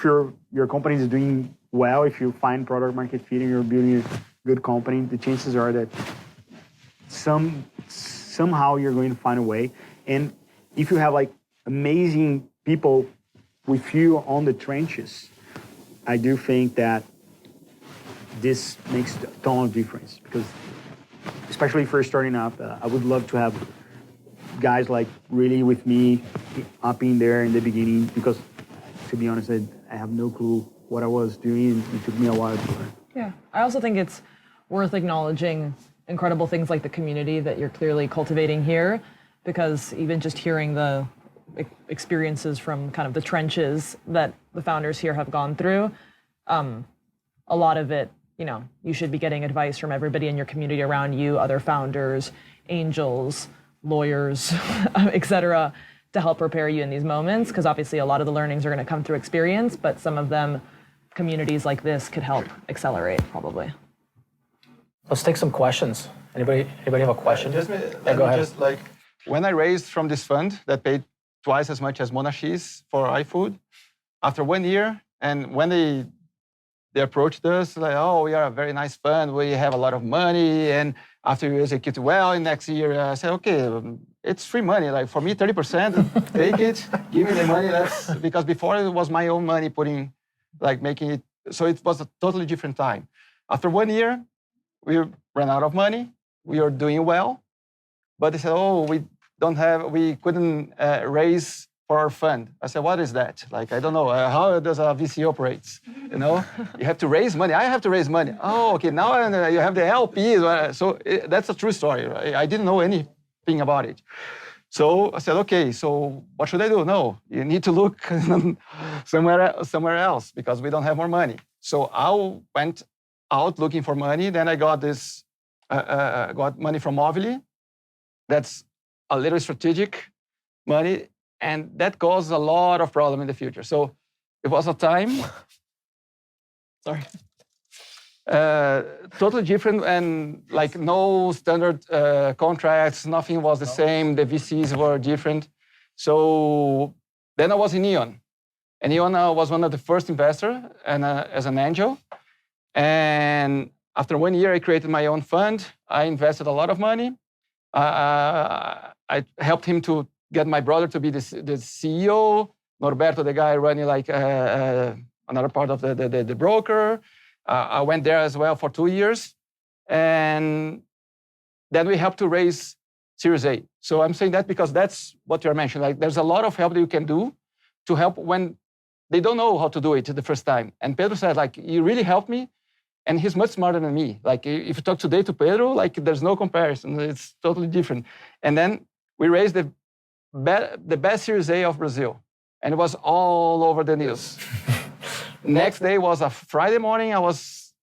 your company is doing well, if you find product market fit and you're building a good company, the chances are that somehow you're going to find a way. And if you have like amazing people with you on the trenches, I do think that this makes a ton of difference, because especially if you're starting up, I would love to have guys like really with me up in there in the beginning, because to be honest, I have no clue what I was doing, and it took me a while to learn. Yeah, I also think it's worth acknowledging incredible things like the community that you're clearly cultivating here, because even just hearing the experiences from kind of the trenches that the founders here have gone through, a lot of it, you should be getting advice from everybody in your community around you, other founders, angels, lawyers, et cetera, to help prepare you in these moments, because obviously a lot of the learnings are going to come through experience, but some of them, communities like this could help accelerate probably. Let's take some questions. Anybody have a question? Go ahead. Just like, when I raised from this fund that paid twice as much as Monashis for iFood, after 1 year, and when they approached us, like, oh, we are a very nice fund, we have a lot of money, and after you execute well, in next year, I said, okay, it's free money. Like, for me, 30%, take it, give me the money. Because before it was my own money making it, so it was a totally different time. After 1 year, we ran out of money, we are doing well, but they said, oh, we couldn't raise for our fund. I said, what is that? Like, I don't know, how does a VC operates? You have to raise money. I have to raise money. Oh, okay, now you have the LPs. So that's a true story, right? I didn't know anything about it. So I said, okay, so what should I do? No, you need to look somewhere else, because we don't have more money. So I went out looking for money. Then I got got money from Movili. That's a little strategic money, and that caused a lot of problem in the future. So it was a time, totally different, and like no standard contracts, nothing was the same. The VCs were different. So then I was in Neon, and Neon was one of the first investors, and as an angel. And after 1 year, I created my own fund. I invested a lot of money. I helped him to get my brother to be the CEO. Norberto, the guy running like another part of the broker. I went there as well for 2 years. And then we helped to raise Series A. So I'm saying that because that's what you're mentioning. Like there's a lot of help that you can do to help when they don't know how to do it the first time. And Pedro said, like, you really helped me. And he's much smarter than me. Like if you talk today to Pedro, like there's no comparison. It's totally different. And then we raised the best Series A of Brazil. And it was all over the news. Next day was a Friday morning. I was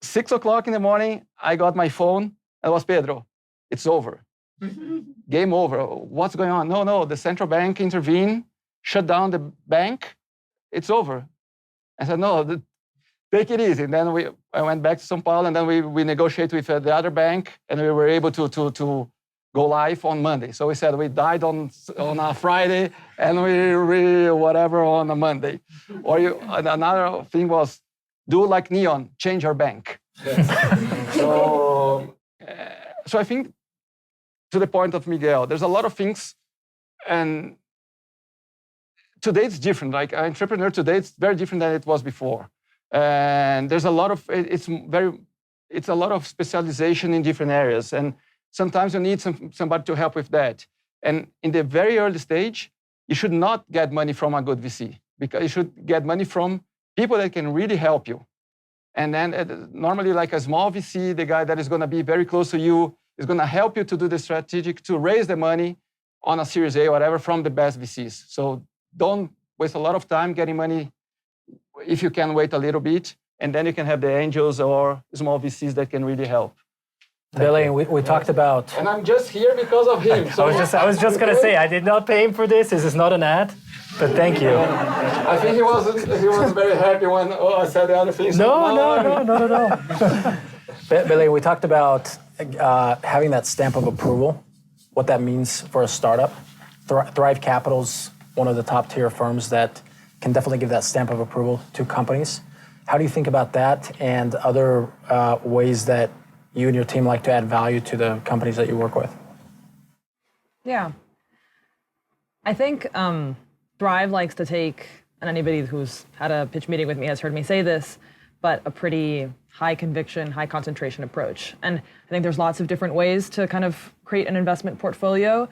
6 o'clock in the morning. I got my phone. It was Pedro. It's over. Game over. What's going on? No, the central bank intervened, shut down the bank. It's over. I said, no, take it easy. And then I went back to São Paulo, and then we negotiated with the other bank, and we were able to go live on Monday. So we said we died on a Friday, and we whatever on a Monday. Or another thing was do like Neon, change our bank. So I think to the point of Miguel, there's a lot of things, and today it's different. Like an entrepreneur today, it's very different than it was before. And there's a lot of it's a lot of specialization in different areas, and sometimes you need somebody to help with that. And in the very early stage, you should not get money from a good VC, because you should get money from people that can really help you. And then normally, like a small VC, the guy that is going to be very close to you is going to help you to do the strategic, to raise the money on a Series A or whatever from the best VCs. So don't waste a lot of time getting money. If you can wait a little bit, and then you can have the angels or small VCs that can really help. Belen, we talked about. And I'm just here because of him. So I was just going to say, I did not pay him for this. This is not an ad, but thank you. I think he was very happy when I said the other things. No, not at all. Belen, we talked about having that stamp of approval, what that means for a startup. Thrive Capital's one of the top tier firms that can definitely give that stamp of approval to companies. How do you think about that and other ways that you and your team like to add value to the companies that you work with? Yeah. I think Thrive likes to take, and anybody who's had a pitch meeting with me has heard me say this, but a pretty high conviction, high concentration approach. And I think there's lots of different ways to kind of create an investment portfolio.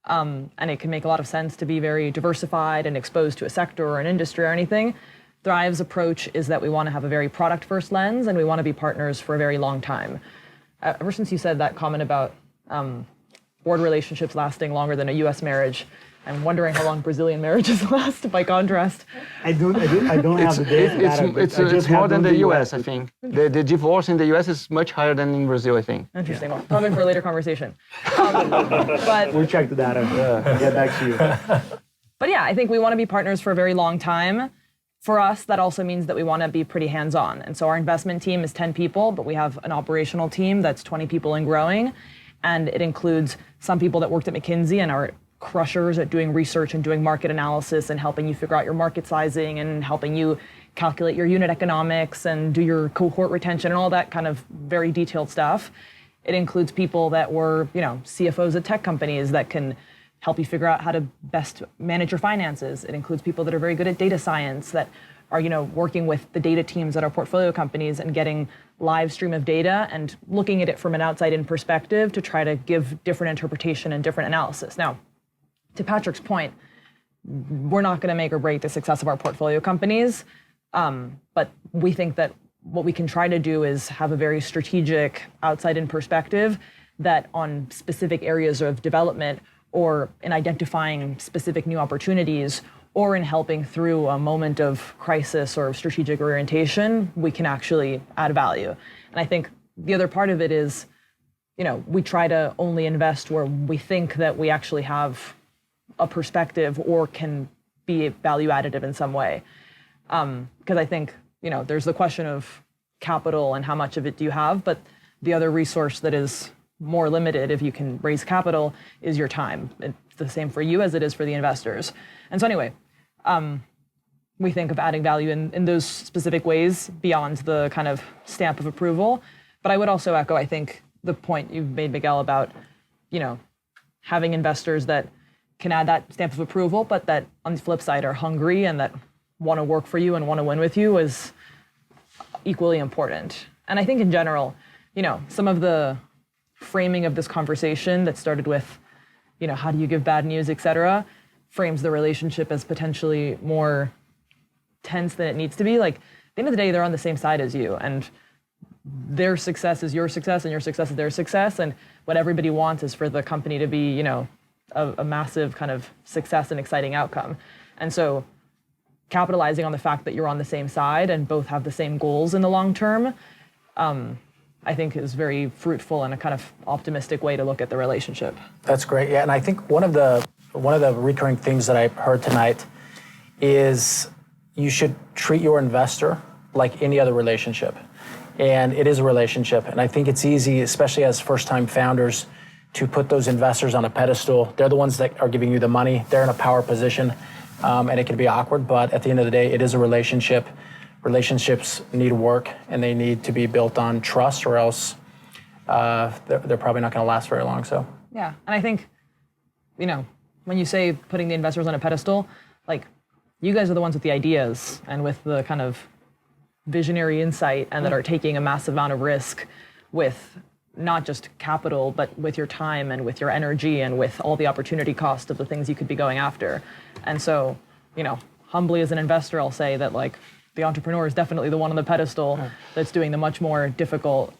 And it can make a lot of sense to be very diversified and exposed to a sector or an industry or anything. Thrive's approach is that we want to have a very product-first lens, and we want to be partners for a very long time. Ever since you said that comment about board relationships lasting longer than a U.S. marriage, I'm wondering how long Brazilian marriages last, by contrast. I don't have the data. It's more than the U.S., I think. The divorce in the U.S. is much higher than in Brazil, I think. Interesting. Well, probably for a later conversation. But We'll check the data and get back to you. But yeah, I think we want to be partners for a very long time. For us, that also means that we want to be pretty hands-on. And so our investment team is 10 people, but we have an operational team that's 20 people and growing. And it includes some people that worked at McKinsey and are crushers at doing research and doing market analysis and helping you figure out your market sizing and helping you calculate your unit economics and do your cohort retention and all that kind of very detailed stuff. It includes people that were, CFOs at tech companies that can help you figure out how to best manage your finances. It includes people that are very good at data science that are, working with the data teams at our portfolio companies and getting live stream of data and looking at it from an outside-in perspective to try to give different interpretation and different analysis. Now, to Patrick's point, we're not going to make or break the success of our portfolio companies, but we think that what we can try to do is have a very strategic outside-in perspective that on specific areas of development or in identifying specific new opportunities or in helping through a moment of crisis or strategic orientation, we can actually add value. And I think the other part of it is, we try to only invest where we think that we actually have a perspective or can be value additive in some way. Because I think, there's the question of capital and how much of it do you have, but the other resource that is more limited if you can raise capital is your time. It's the same for you as it is for the investors. And so anyway, we think of adding value in those specific ways beyond the kind of stamp of approval. But I would also echo, I think, the point you've made, Miguel, about, having investors that can add that stamp of approval, but that on the flip side are hungry and that want to work for you and want to win with you is equally important. And I think in general, some of the framing of this conversation that started with, how do you give bad news, et cetera, frames the relationship as potentially more tense than it needs to be. Like, at the end of the day, they're on the same side as you, and their success is your success and your success is their success. And what everybody wants is for the company to be, a massive kind of success and exciting outcome. And so capitalizing on the fact that you're on the same side and both have the same goals in the long term, I think is very fruitful and a kind of optimistic way to look at the relationship. That's great. Yeah, and I think one of the recurring themes that I heard tonight is you should treat your investor like any other relationship. And it is a relationship. And I think it's easy, especially as first-time founders, to put those investors on a pedestal. They're the ones that are giving you the money. They're in a power position, and it can be awkward. But at the end of the day, it is a relationship. Relationships need work, and they need to be built on trust, or else they're probably not going to last very long. So yeah, and I think, when you say putting the investors on a pedestal, like, you guys are the ones with the ideas and with the kind of visionary insight, and that are taking a massive amount of risk with not just capital, but with your time and with your energy and with all the opportunity cost of the things you could be going after. And so, humbly as an investor, I'll say that, like, the entrepreneur is definitely the one on the pedestal that's doing the much more difficult,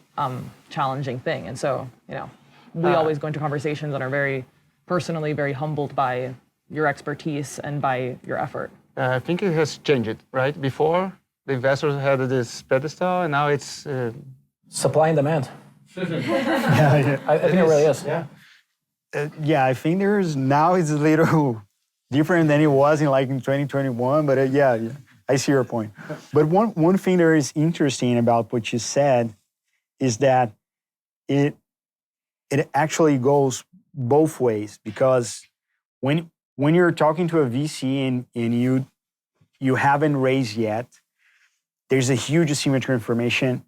challenging thing. And so, we always go into conversations that are very personally very humbled by your expertise and by your effort. I think it has changed, right? Before, the investors had this pedestal, and now it's... supply and demand. Yeah. I think it really is. Yeah, I think now it's a little different than it was in 2021, but yeah, I see your point. But one thing that is interesting about what you said is that it actually goes both ways, because when you're talking to a VC and you haven't raised yet, there's a huge asymmetry information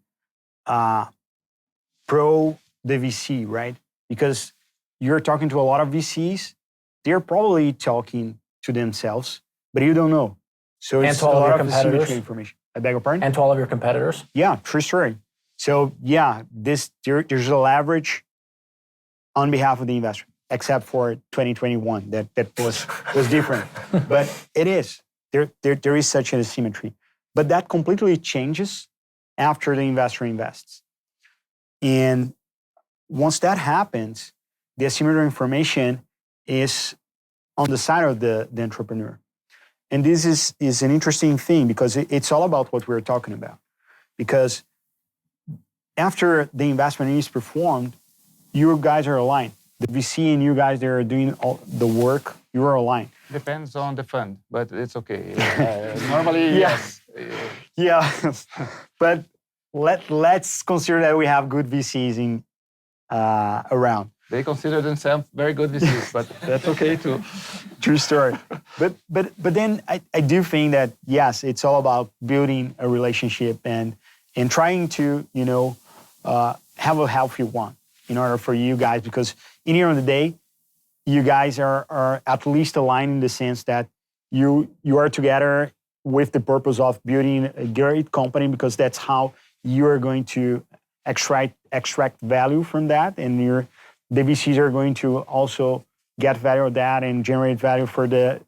pro the VC, right? Because you're talking to a lot of VCs, they're probably talking to themselves, but you don't know. So it's a lot of asymmetry information. I beg your pardon? And to all of your competitors? Yeah, true story. So yeah, there's a leverage on behalf of the investor, except for 2021, that was different. But it is. There is such an asymmetry. But that completely changes after the investor invests. And once that happens, the asymmetry information is on the side of the entrepreneur. And this is an interesting thing, because it's all about what we're talking about. Because after the investment is performed, you guys are aligned. The VC and you guys that are doing all the work, you are aligned. Depends on the fund, but it's okay. Normally, yes. Yeah, but let's consider that we have good VCs around. They consider themselves very good VCs, but that's okay too. True story. But then I do think that, yes, it's all about building a relationship and trying to, have a healthy one in order for you guys, because in the end of the day, you guys are at least aligned in the sense that you are together with the purpose of building a great company, because that's how you are going to extract value from that, and the VCs are going to also get value of that and generate value for the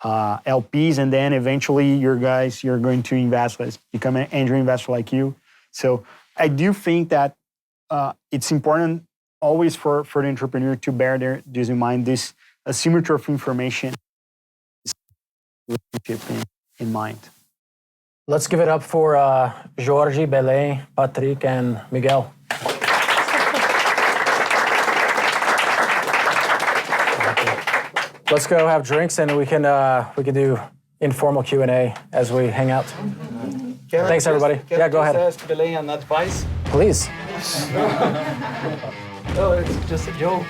LPs, and then eventually you're going to invest, become an angel investor like you. So I do think that it's important always for the entrepreneur to bear this in mind, this asymmetry of information in mind. Let's give it up for Jorge, Belen, Patrick, and Miguel. Let's go have drinks, and we can do informal Q&A as we hang out. Thanks, everybody. Yeah, go ahead. Ask Belen an advice? Please. No, it's just a joke.